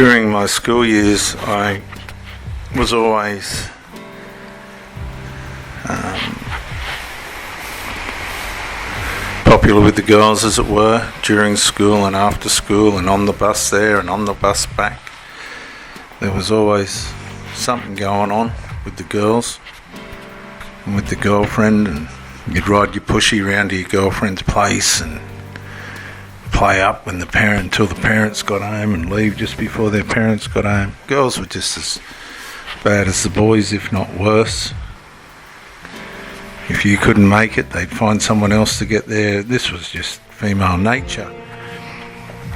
During my school years, I was always popular with the girls, as it were, during school and after school, and on the bus there and on the bus back. There was always something going on with the girls and with the girlfriend, and you'd ride your pushy round to your girlfriend's place and play up until the parents got home, and leave just before their parents got home. Girls were just as bad as the boys, if not worse. If you couldn't make it, they'd find someone else to get there. This was just female nature.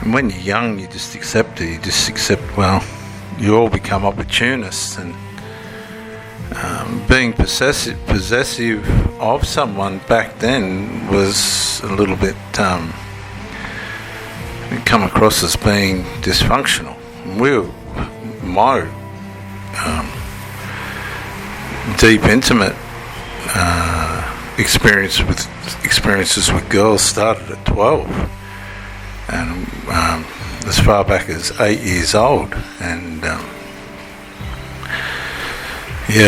And when you're young, you just accept it. You just accept, well, you all become opportunists, and being possessive of someone back then was a little bit come across as being dysfunctional. My deep, intimate experiences with girls started at 12, and as far back as 8 years old, and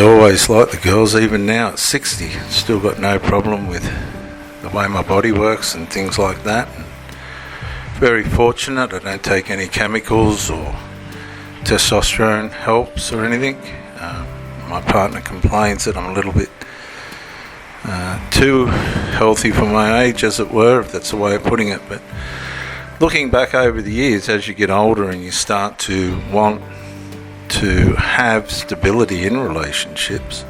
always liked the girls. Even now at 60, still got no problem with the way my body works and things like that. Very fortunate. I don't take any chemicals or testosterone helps or anything. My partner complains that I'm a little bit too healthy for my age, as it were, if that's the way of putting it. But looking back over the years, as you get older and you start to want to have stability in relationships,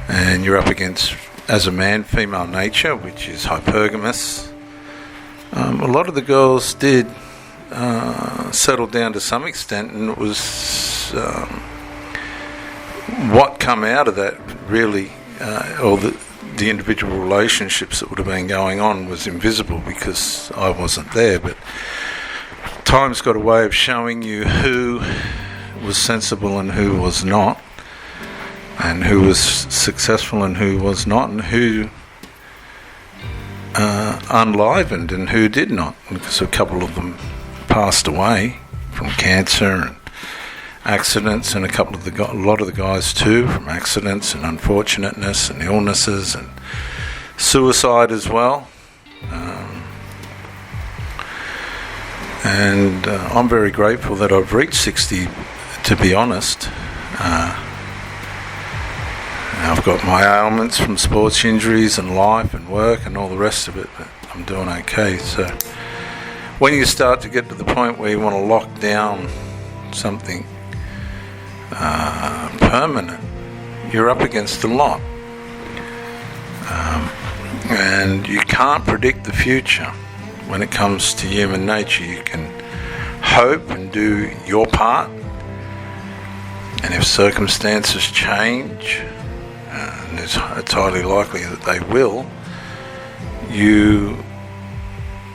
and you're up against, as a man, female nature, which is hypergamous. A lot of the girls did settle down to some extent, and it was what come out of that really, or the individual relationships that would have been going on was invisible because I wasn't there. But time's got a way of showing you who was sensible and who was not, and who was successful and who was not, and who unlivened and who did not, because a couple of them passed away from cancer and accidents, and a lot of the guys too from accidents and unfortunateness and illnesses and suicide as well. And I'm very grateful that I've reached 60, to be honest. I've got my ailments from sports injuries and life and work and all the rest of it, but I'm doing okay. So when you start to get to the point where you want to lock down something permanent, you're up against a lot. And you can't predict the future when it comes to human nature. You can hope and do your part, and if circumstances change, and it's highly likely that they will, you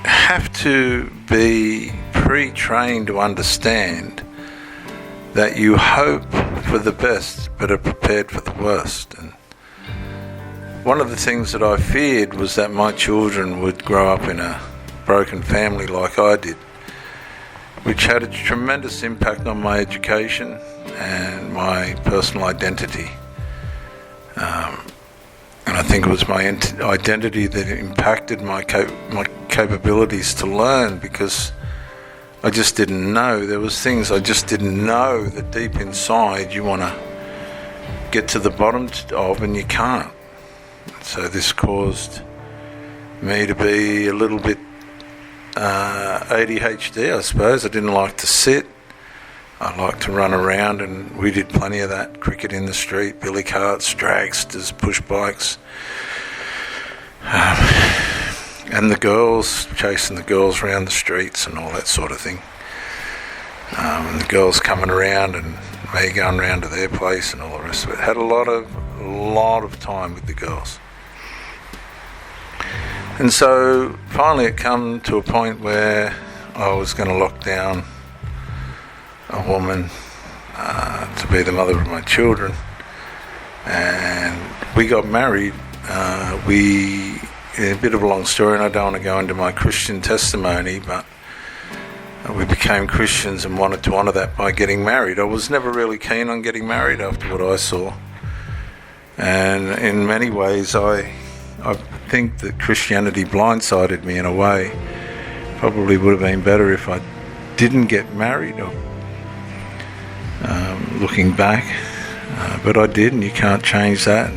have to be pre-trained to understand that you hope for the best but are prepared for the worst. And one of the things that I feared was that my children would grow up in a broken family like I did, which had a tremendous impact on my education and my personal identity. And I think it was my identity that impacted my capabilities to learn, because I just didn't know. There was things I just didn't know that deep inside you want to get to the bottom of, and you can't. So this caused me to be a little bit ADHD, I suppose. I didn't like to sit. I liked to run around, and we did plenty of that. Cricket in the street, billy carts, dragsters, push bikes. And the girls, chasing the girls around the streets and all that sort of thing. And the girls coming around and me going around to their place and all the rest of it. Had a lot of time with the girls. And so finally it come to a point where I was going to lock down a woman to be the mother of my children, and we got married. A bit of a long story, and I don't want to go into my Christian testimony, but we became Christians and wanted to honour that by getting married. I was never really keen on getting married after what I saw. And in many ways, I think that Christianity blindsided me in a way. Probably would have been better if I didn't get married, or looking back. But I did, and you can't change that.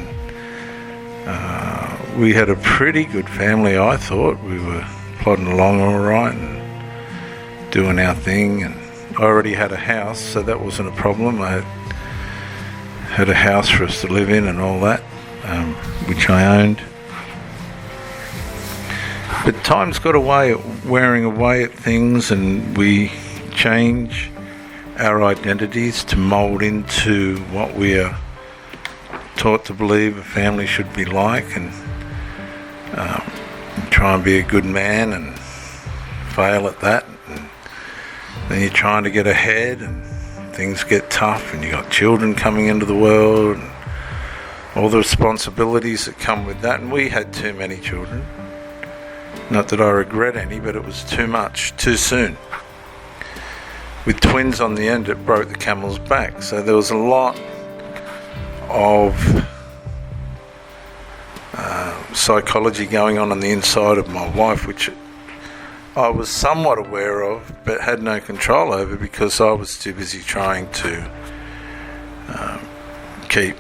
We had a pretty good family, I thought. We were plodding along all right and doing our thing. And I already had a house, so that wasn't a problem. I had a house for us to live in and all that, which I owned. But time's got a way of wearing away at things, and we change our identities to mould into what we are taught to believe a family should be like, and try and be a good man and fail at that. And then you're trying to get ahead, and things get tough, and you got children coming into the world and all the responsibilities that come with that. And we had too many children. Not that I regret any, but it was too much, too soon. With twins on the end, it broke the camel's back. So there was a lot of psychology going on the inside of my wife, which I was somewhat aware of, but had no control over, because I was too busy trying to keep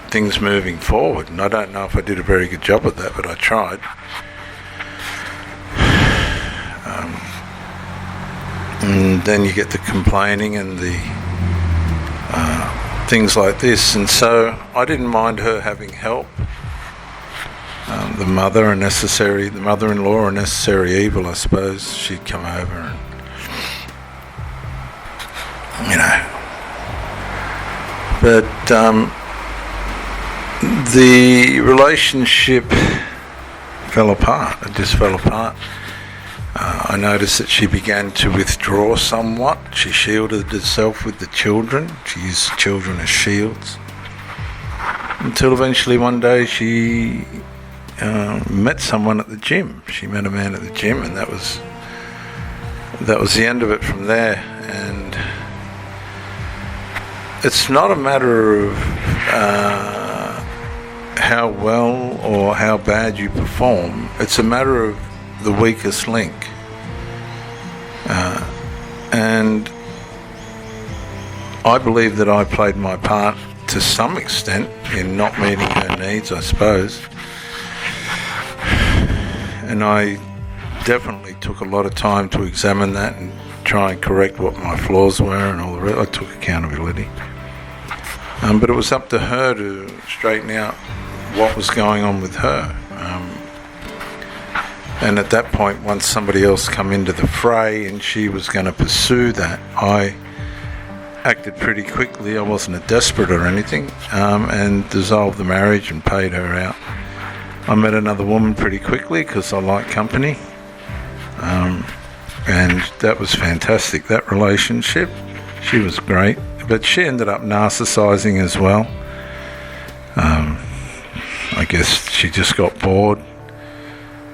things moving forward. And I don't know if I did a very good job of that, but I tried. And then you get the complaining and the things like this, and so I didn't mind her having help. The mother-in-law, a necessary evil, I suppose. She'd come over and, but the relationship fell apart. It just fell apart. I noticed that she began to withdraw somewhat. She shielded herself with the children. She used the children as shields. Until eventually one day she met someone at the gym. She met a man at the gym, and that was the end of it from there. And it's not a matter of how well or how bad you perform. It's a matter of the weakest link. And I believe that I played my part to some extent in not meeting her needs, I suppose. And I definitely took a lot of time to examine that and try and correct what my flaws were and all the rest. I took accountability. But it was up to her to straighten out what was going on with her. And at that point, once somebody else come into the fray and she was going to pursue that, I acted pretty quickly. I wasn't a desperate or anything, and dissolved the marriage and paid her out. I met another woman pretty quickly because I like company, and that was fantastic, that relationship. She was great, but she ended up narcissizing as well. I guess she just got bored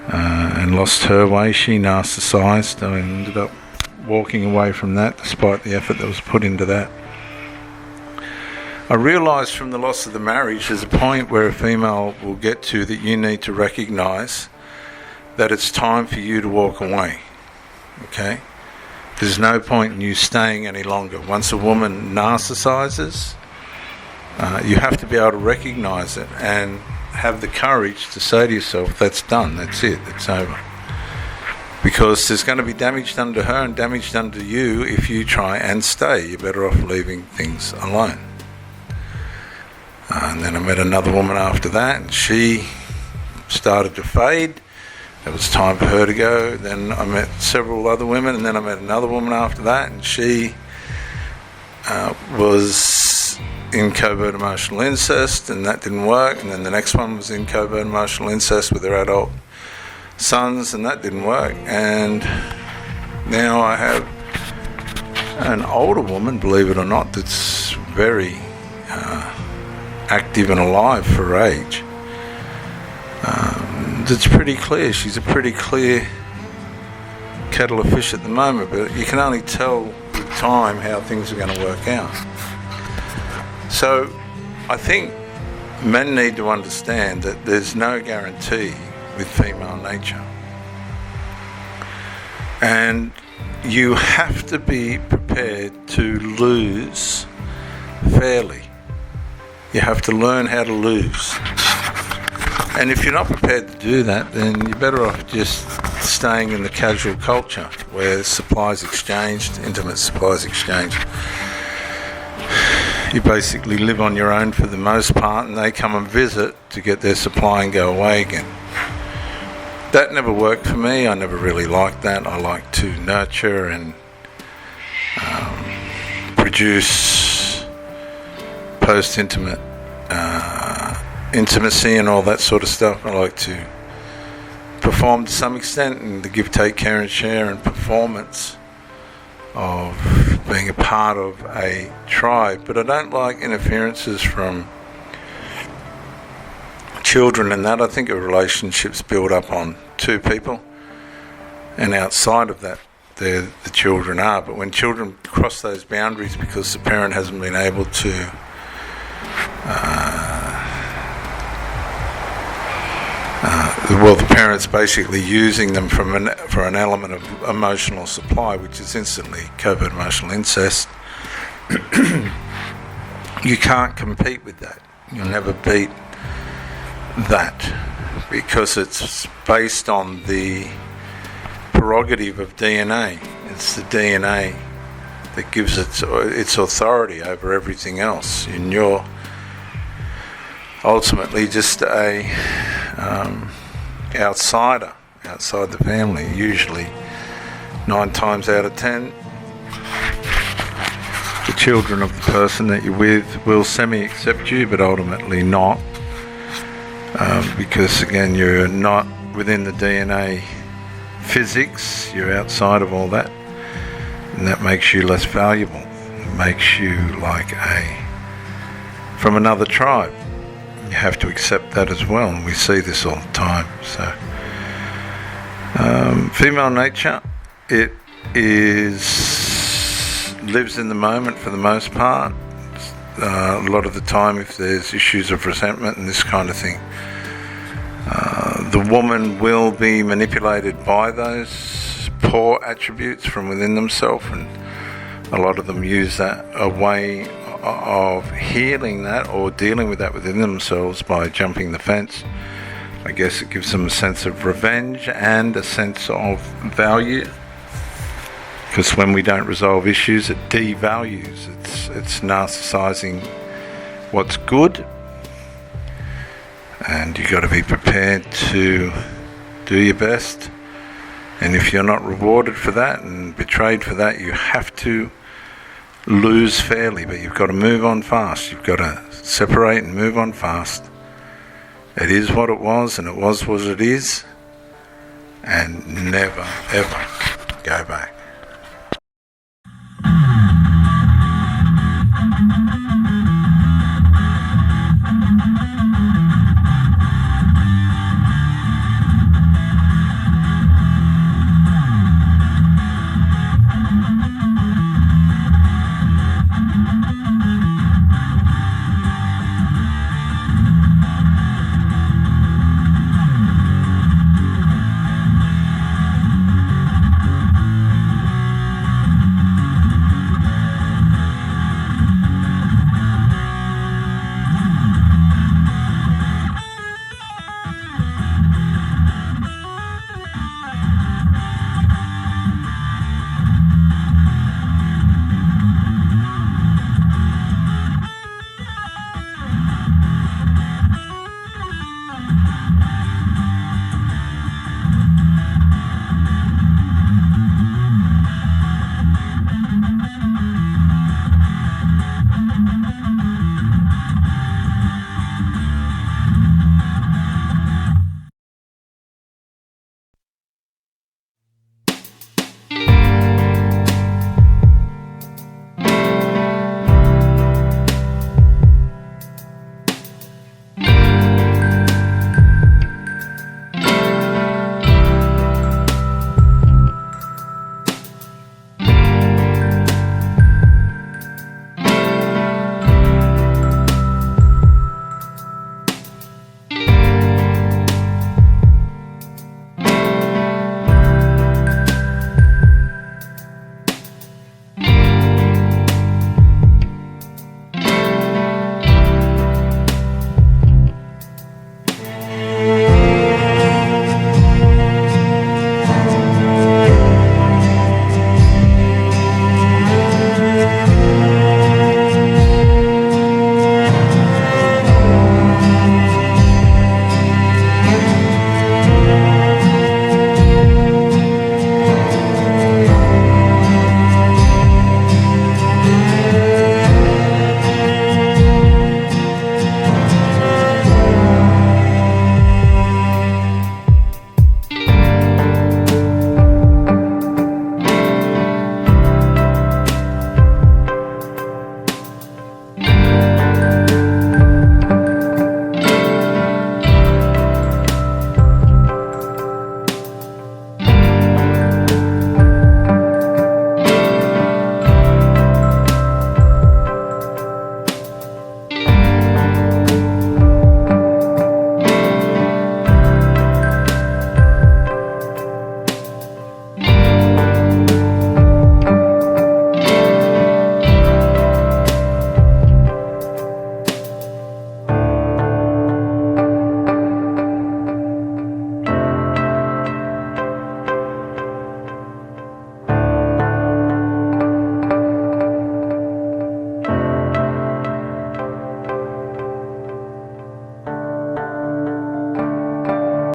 and lost her way. She narcissized. I ended up walking away from that despite the effort that was put into that. I realised from the loss of the marriage there's a point where a female will get to that you need to recognise that it's time for you to walk away. Okay? There's no point in you staying any longer. Once a woman narcissises, you have to be able to recognise it and have the courage to say to yourself, that's done, that's it, it's over. Because there's going to be damage done to her and damage done to you if you try and stay. You're better off leaving things alone. And then I met another woman after that, and she started to fade. It was time for her to go. Then I met several other women, and then I met another woman after that, and she was in covert emotional incest, and that didn't work. And then the next one was in covert emotional incest with her adult sons, and that didn't work. And now I have an older woman, believe it or not, that's very active and alive for her age. It's pretty clear. She's a pretty clear kettle of fish at the moment, but you can only tell with time how things are going to work out. So I think men need to understand that there's no guarantee with female nature. And you have to be prepared to lose fairly. You have to learn how to lose. And if you're not prepared to do that, then you're better off just staying in the casual culture where supplies exchanged, intimate supplies exchanged. You basically live on your own for the most part, and they come and visit to get their supply and go away again. That never worked for me. I never really liked that. I like to nurture and produce post-intimate intimacy and all that sort of stuff. I like to perform to some extent, and the give, take, care and share and performance of being a part of a tribe. But I don't like interferences from children and that. I think a relationship's built up on two people, and outside of that the children are. But when children cross those boundaries because the parent hasn't been able to the parent's basically using them for an element of emotional supply, which is instantly covert emotional incest. You can't compete with that. You'll never beat that, because it's based on the prerogative of DNA. It's the DNA that gives its authority over everything else, and you're ultimately just a outsider outside the family. Usually 9 times out of 10 the children of the person that you're with will semi-accept you, but ultimately not, because again you're not within the DNA physics, you're outside of all that, and that makes you less valuable. It makes you like from another tribe. You have to accept that as well, and we see this all the time. So female nature, it lives in the moment for the most part. A lot of the time, if there's issues of resentment and this kind of thing, the woman will be manipulated by those poor attributes from within themselves, and a lot of them use that a way of healing that or dealing with that within themselves by jumping the fence. I guess it gives them a sense of revenge and a sense of value, because when we don't resolve issues, it devalues. It's narcissizing what's good, and you got to be prepared to do your best. And if you're not rewarded for that and betrayed for that, you have to lose fairly, but you've got to move on fast. You've got to separate and move on fast. It is what it was, and it was what it is, and never ever go back.